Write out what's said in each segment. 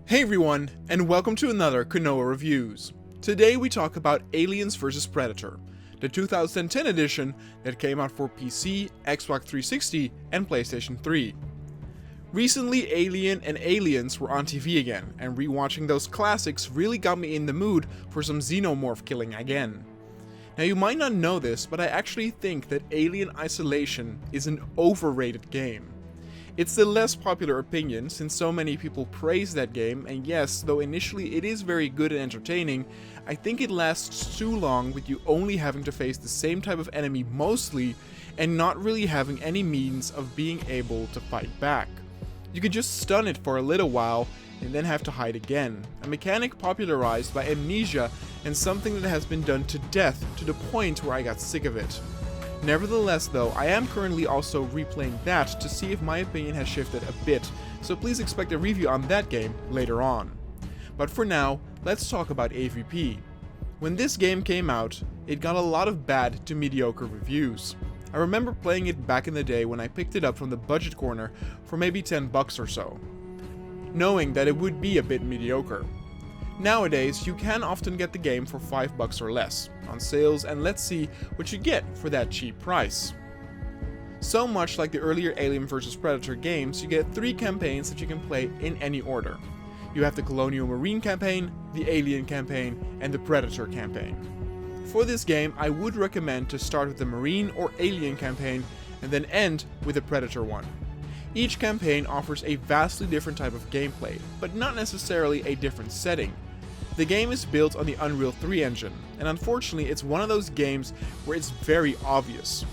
Hey everyone, and welcome to another Konoha Reviews. Today we talk about Aliens vs Predator, the 2010 edition that came out for PC, Xbox 360, and PlayStation 3. Recently, Alien and Aliens were on TV again, and rewatching those classics really got me in the mood for some Xenomorph killing again. Now you might not know this, but I actually think that Alien Isolation is an overrated game. It's the less popular opinion since so many people praise that game, and yes, though initially it is very good and entertaining, I think it lasts too long with you only having to face the same type of enemy mostly, and not really having any means of being able to fight back. You can just stun it for a little while, and then have to hide again, a mechanic popularized by Amnesia and something that has been done to death to the point where I got sick of it. Nevertheless though, I am currently also replaying that to see if my opinion has shifted a bit, so please expect a review on that game later on. But for now, let's talk about AVP. When this game came out, it got a lot of bad to mediocre reviews. I remember playing it back in the day when I picked it up from the budget corner for maybe $10 or so, knowing that it would be a bit mediocre. Nowadays, you can often get the game for $5 or less on sales, and let's see what you get for that cheap price. So much like the earlier Alien vs Predator games, you get 3 campaigns that you can play in any order. You have the Colonial Marine campaign, the Alien campaign, and the Predator campaign. For this game, I would recommend to start with the Marine or Alien campaign and then end with the Predator one. Each campaign offers a vastly different type of gameplay, but not necessarily a different setting. The game is built on the Unreal 3 engine, and unfortunately it's one of those games where it's very obvious.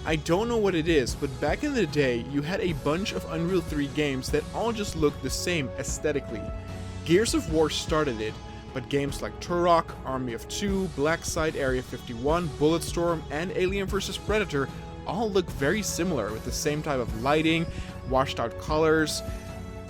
I don't know what it is, but back in the day you had a bunch of Unreal 3 games that all just looked the same aesthetically. Gears of War started it, but games like Turok, Army of Two, Black Site, Area 51, Bulletstorm, and Alien vs Predator all look very similar with the same type of lighting, washed out colors,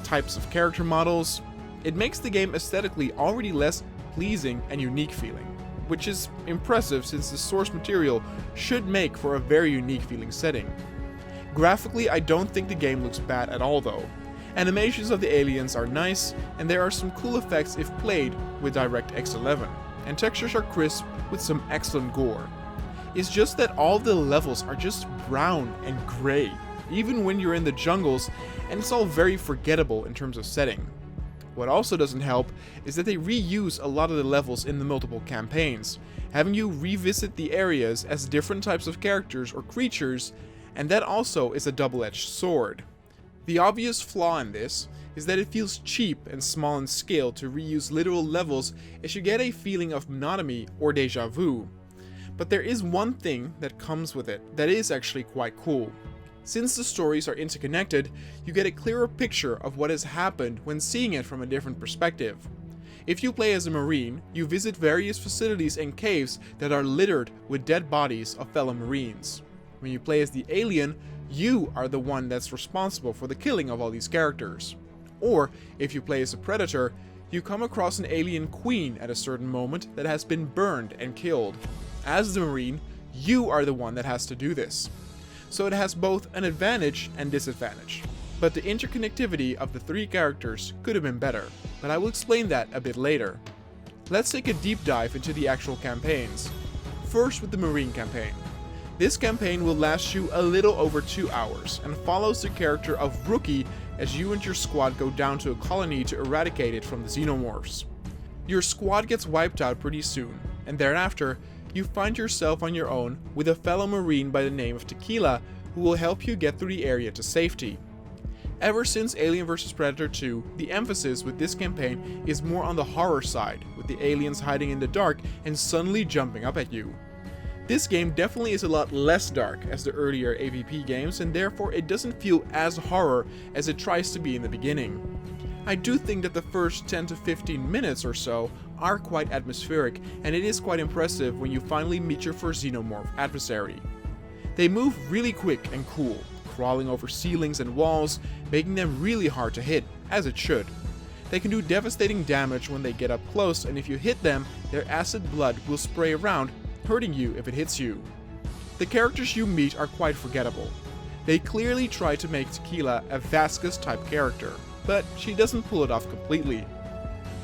types of character models. It makes the game aesthetically already less pleasing and unique feeling, which is impressive since the source material should make for a very unique feeling setting. Graphically, I don't think the game looks bad at all though. Animations of the aliens are nice, and there are some cool effects if played with DirectX 11, and textures are crisp with some excellent gore. It's just that all the levels are just brown and gray, even when you're in the jungles, and it's all very forgettable in terms of setting. What also doesn't help is that they reuse a lot of the levels in the multiple campaigns, having you revisit the areas as different types of characters or creatures, and that also is a double-edged sword. The obvious flaw in this is that it feels cheap and small in scale to reuse literal levels, as you get a feeling of monotony or deja vu. But there is one thing that comes with it that is actually quite cool. Since the stories are interconnected, you get a clearer picture of what has happened when seeing it from a different perspective. If you play as a Marine, you visit various facilities and caves that are littered with dead bodies of fellow Marines. When you play as the Alien, you are the one that's responsible for the killing of all these characters. Or, if you play as a Predator, you come across an alien queen at a certain moment that has been burned and killed. As the Marine, you are the one that has to do this. So it has both an advantage and disadvantage. But the interconnectivity of the 3 characters could have been better, but I will explain that a bit later. Let's take a deep dive into the actual campaigns. First with the Marine campaign. This campaign will last you a little over 2 hours and follows the character of Rookie as you and your squad go down to a colony to eradicate it from the Xenomorphs. Your squad gets wiped out pretty soon, and thereafter you find yourself on your own with a fellow Marine by the name of Tequila who will help you get through the area to safety. Ever since Alien vs Predator 2, the emphasis with this campaign is more on the horror side, with the aliens hiding in the dark and suddenly jumping up at you. This game definitely is a lot less dark as the earlier AVP games, and therefore it doesn't feel as horror as it tries to be in the beginning. I do think that the first 10 to 15 minutes or so are quite atmospheric, and it is quite impressive when you finally meet your first Xenomorph adversary. They move really quick and cool, crawling over ceilings and walls, making them really hard to hit, as it should. They can do devastating damage when they get up close, and if you hit them, their acid blood will spray around, hurting you if it hits you. The characters you meet are quite forgettable. They clearly try to make Tequila a Vasquez type character, but she doesn't pull it off completely.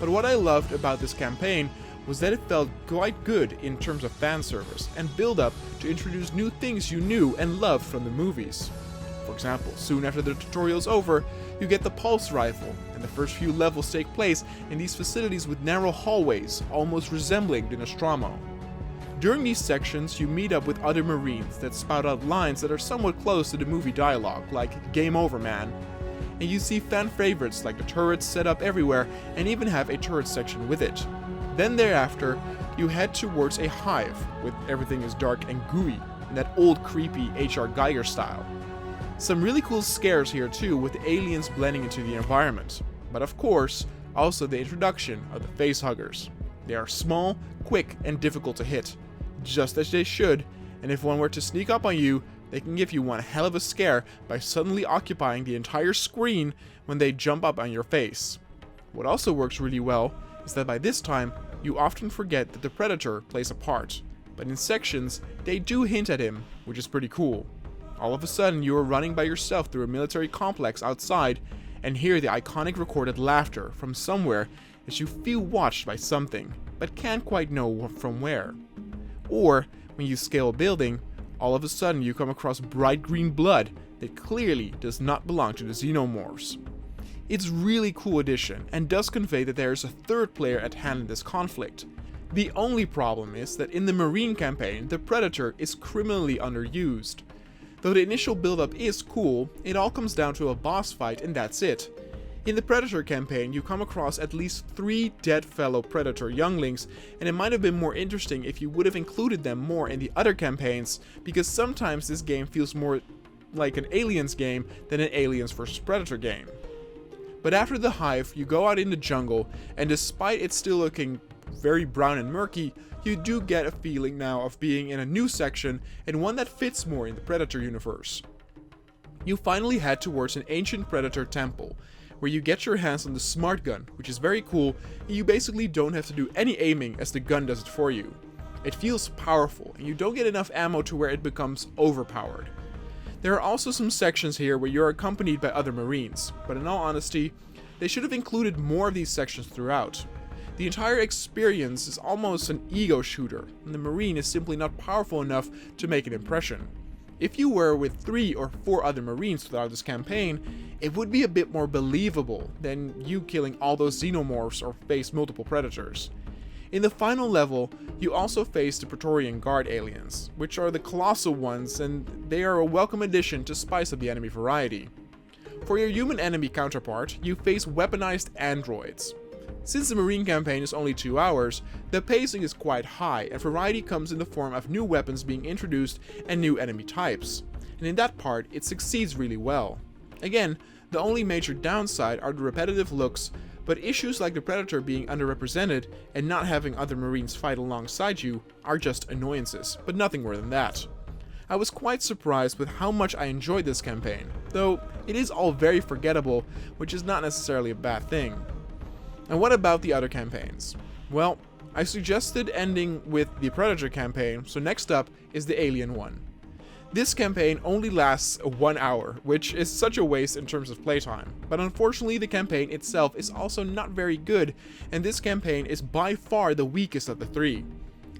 But what I loved about this campaign was that it felt quite good in terms of fan service and build up to introduce new things you knew and loved from the movies. For example, soon after the tutorial's over, you get the pulse rifle, and the first few levels take place in these facilities with narrow hallways, almost resembling the Nostromo. During these sections, you meet up with other Marines that spout out lines that are somewhat close to the movie dialogue, like "Game over, man." And you see fan favorites like the turrets set up everywhere and even have a turret section with it. Then thereafter, you head towards a hive, where everything is dark and gooey, in that old creepy H.R. Geiger style. Some really cool scares here too, with the aliens blending into the environment. But of course, also the introduction of the facehuggers. They are small, quick, and difficult to hit, just as they should, and if one were to sneak up on you, they can give you one hell of a scare by suddenly occupying the entire screen when they jump up on your face. What also works really well is that by this time, you often forget that the Predator plays a part, but in sections, they do hint at him, which is pretty cool. All of a sudden, you are running by yourself through a military complex outside and hear the iconic recorded laughter from somewhere as you feel watched by something, but can't quite know from where. Or, when you scale a building, all of a sudden you come across bright green blood that clearly does not belong to the Xenomorphs. It's really cool addition and does convey that there is a third player at hand in this conflict. The only problem is that in the Marine campaign, the Predator is criminally underused. Though the initial build-up is cool, it all comes down to a boss fight and that's it. In the Predator campaign, you come across at least 3 dead fellow Predator younglings, and it might have been more interesting if you would have included them more in the other campaigns, because sometimes this game feels more like an Aliens game than an Aliens vs Predator game. But after the hive, you go out in the jungle, and despite it still looking very brown and murky, you do get a feeling now of being in a new section and one that fits more in the Predator universe. You finally head towards an ancient Predator temple, where you get your hands on the smart gun, which is very cool, and you basically don't have to do any aiming as the gun does it for you. It feels powerful, and you don't get enough ammo to where it becomes overpowered. There are also some sections here where you're accompanied by other Marines, but in all honesty, they should have included more of these sections throughout. The entire experience is almost an ego shooter, and the Marine is simply not powerful enough to make an impression. If you were with 3 or 4 other Marines throughout this campaign, it would be a bit more believable than you killing all those Xenomorphs or face multiple Predators. In the final level, you also face the Praetorian Guard aliens, which are the colossal ones, and they are a welcome addition to spice up the enemy variety. For your human enemy counterpart, you face weaponized androids. Since the Marine campaign is only 2 hours, the pacing is quite high and variety comes in the form of new weapons being introduced and new enemy types, and in that part it succeeds really well. Again, the only major downside are the repetitive looks, but issues like the Predator being underrepresented and not having other Marines fight alongside you are just annoyances, but nothing more than that. I was quite surprised with how much I enjoyed this campaign, though it is all very forgettable, which is not necessarily a bad thing. And what about the other campaigns? Well, I suggested ending with the Predator campaign, so next up is the Alien one. This campaign only lasts 1 hour, which is such a waste in terms of playtime, but unfortunately the campaign itself is also not very good, and this campaign is by far the weakest of the 3.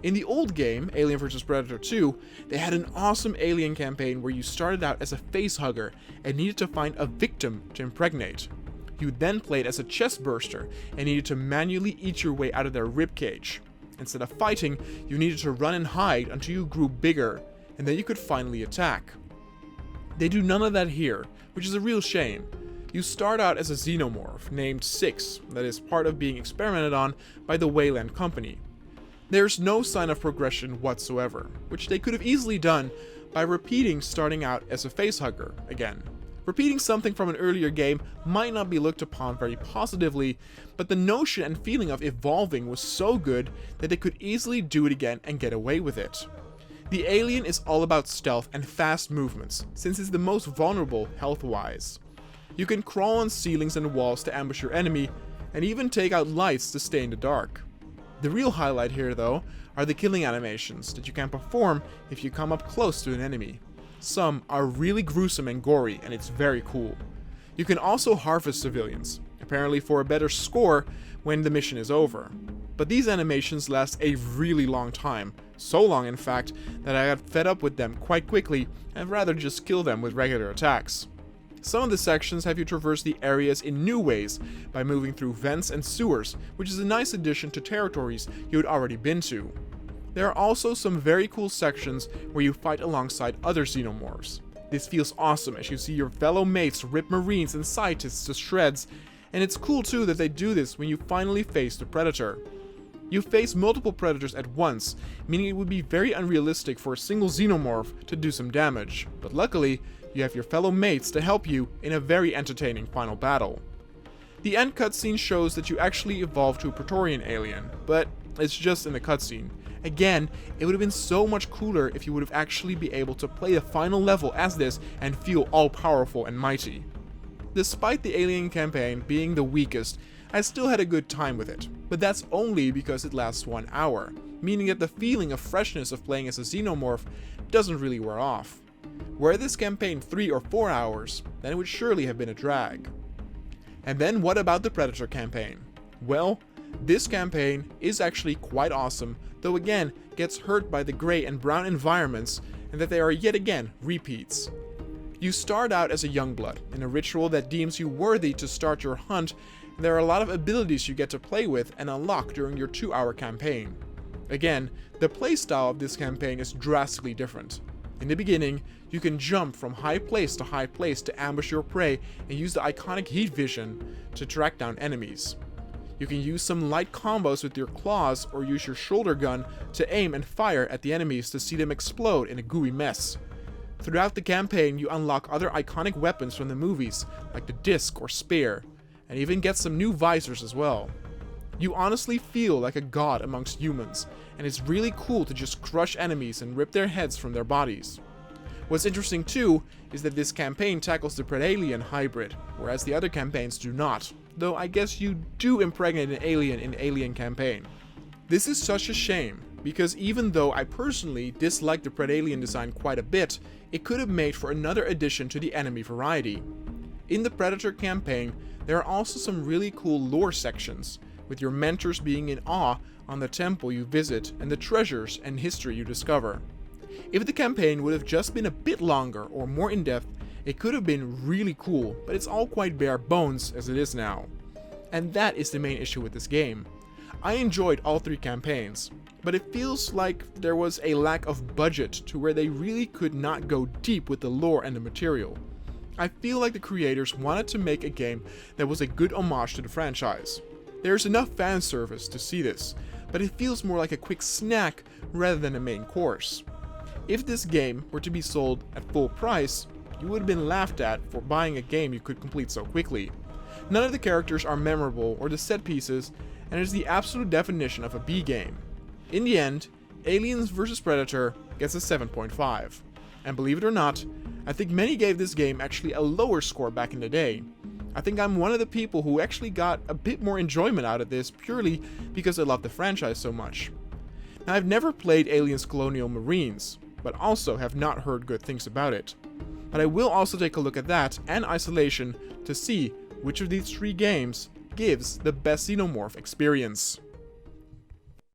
In the old game, Alien vs Predator 2, they had an awesome Alien campaign where you started out as a facehugger and needed to find a victim to impregnate. You then played as a chest burster and needed to manually eat your way out of their ribcage. Instead of fighting, you needed to run and hide until you grew bigger, and then you could finally attack. They do none of that here, which is a real shame. You start out as a Xenomorph named 6, that is part of being experimented on by the Wayland Company. There's no sign of progression whatsoever, which they could have easily done by repeating starting out as a facehugger again. Repeating something from an earlier game might not be looked upon very positively, but the notion and feeling of evolving was so good that they could easily do it again and get away with it. The Alien is all about stealth and fast movements, since it's the most vulnerable health-wise. You can crawl on ceilings and walls to ambush your enemy, and even take out lights to stay in the dark. The real highlight here, though, are the killing animations that you can perform if you come up close to an enemy. Some are really gruesome and gory, and it's very cool. You can also harvest civilians, apparently for a better score when the mission is over. But these animations last a really long time, so long in fact that I got fed up with them quite quickly and rather just kill them with regular attacks. Some of the sections have you traverse the areas in new ways by moving through vents and sewers, which is a nice addition to territories you had already been to. There are also some very cool sections where you fight alongside other Xenomorphs. This feels awesome as you see your fellow mates rip Marines and scientists to shreds, and it's cool too that they do this when you finally face the Predator. You face multiple Predators at once, meaning it would be very unrealistic for a single Xenomorph to do some damage, but luckily, you have your fellow mates to help you in a very entertaining final battle. The end cutscene shows that you actually evolve to a Praetorian alien, but it's just in the cutscene. Again, it would have been so much cooler if you would have actually been able to play the final level as this and feel all-powerful and mighty. Despite the Alien campaign being the weakest, I still had a good time with it, but that's only because it lasts 1 hour, meaning that the feeling of freshness of playing as a Xenomorph doesn't really wear off. Were this campaign 3 or 4 hours, then it would surely have been a drag. And then what about the Predator campaign? Well, this campaign is actually quite awesome, though again gets hurt by the grey and brown environments and that they are yet again repeats. You start out as a youngblood in a ritual that deems you worthy to start your hunt, and there are a lot of abilities you get to play with and unlock during your 2-hour campaign. Again, the playstyle of this campaign is drastically different. In the beginning, you can jump from high place to ambush your prey and use the iconic heat vision to track down enemies. You can use some light combos with your claws or use your shoulder gun to aim and fire at the enemies to see them explode in a gooey mess. Throughout the campaign, you unlock other iconic weapons from the movies, like the disc or spear, and even get some new visors as well. You honestly feel like a god amongst humans, and it's really cool to just crush enemies and rip their heads from their bodies. What's interesting too is that this campaign tackles the Predalien hybrid, whereas the other campaigns do not, though I guess you do impregnate an alien in Alien campaign. This is such a shame, because even though I personally dislike the Predalien design quite a bit, it could have made for another addition to the enemy variety. In the Predator campaign, there are also some really cool lore sections, with your mentors being in awe on the temple you visit and the treasures and history you discover. If the campaign would have just been a bit longer or more in-depth, it could have been really cool, but it's all quite bare bones as it is now. And that is the main issue with this game. I enjoyed all 3 campaigns, but it feels like there was a lack of budget to where they really could not go deep with the lore and the material. I feel like the creators wanted to make a game that was a good homage to the franchise. There's enough fan service to see this, but it feels more like a quick snack rather than a main course. If this game were to be sold at full price, you would have been laughed at for buying a game you could complete so quickly. None of the characters are memorable or the set pieces, and it is the absolute definition of a B game. In the end, Aliens vs Predator gets a 7.5. And believe it or not, I think many gave this game actually a lower score back in the day. I think I'm one of the people who actually got a bit more enjoyment out of this purely because I love the franchise so much. Now, I've never played Aliens Colonial Marines, but also have not heard good things about it. But I will also take a look at that and Isolation to see which of these 3 games gives the best Xenomorph experience.